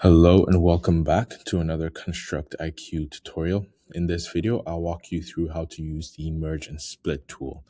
Hello and welcome back to another KonstructIQ tutorial. In this video, I'll walk you through how to use the merge and split tool.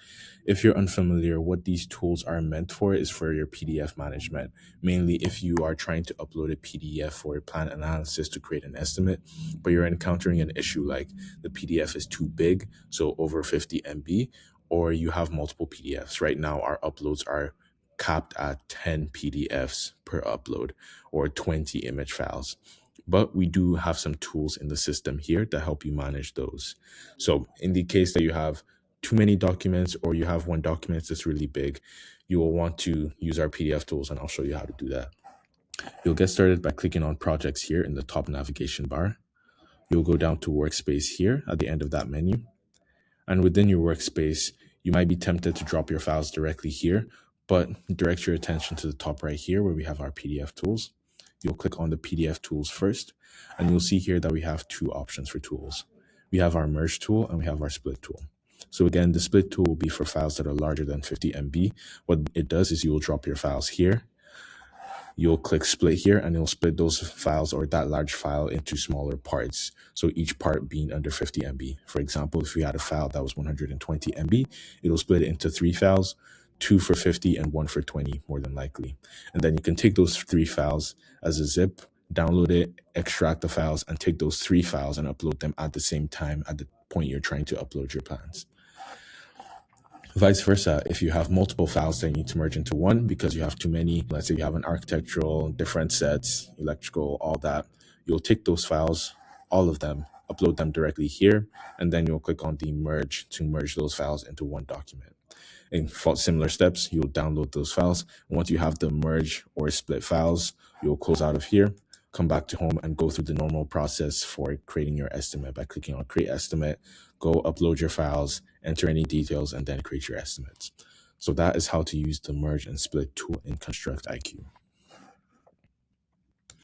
If you're unfamiliar, what these tools are meant for is for your PDF management. Mainly if you are trying to upload a PDF for a plan analysis to create an estimate, but you're encountering an issue like the PDF is too big, so over 50 MB, or you have multiple PDFs. Right now, our uploads are capped at 10 PDFs per upload or 20 image files. But we do have some tools in the system here to help you manage those. So in the case that you have too many documents or you have one document that's really big, you will want to use our PDF tools, and I'll show you how to do that. You'll get started by clicking on projects here in the top navigation bar. You'll go down to workspace here at the end of that menu. And within your workspace, you might be tempted to drop your files directly here, but direct your attention to the top right here where we have our PDF tools. You'll click on the PDF tools first, and you'll see here that we have two options for tools. We have our merge tool and we have our split tool. So again, the split tool will be for files that are larger than 50 MB. What it does is you will drop your files here. You'll click split here and it'll split those files or that large file into smaller parts. So each part being under 50 MB. For example, if we had a file that was 120 MB, it'll split it into 3 files, 2 for 50 and 1 for 20, more than likely. And then you can take those 3 files as a zip, download it, extract the files, and take those 3 files and upload them at the same time at the point you're trying to upload your plans. Vice versa, if you have multiple files that you need to merge into one because you have too many, let's say you have an architectural, different sets, electrical, all that, you'll take those files, all of them, upload them directly here, and then you'll click on the merge to merge those files into one document. In similar steps, you'll download those files. Once you have the merge or split files, you'll close out of here, come back to home and go through the normal process for creating your estimate by clicking on create estimate, go upload your files, enter any details, and then create your estimates. So that is how to use the merge and split tool in KonstructIQ.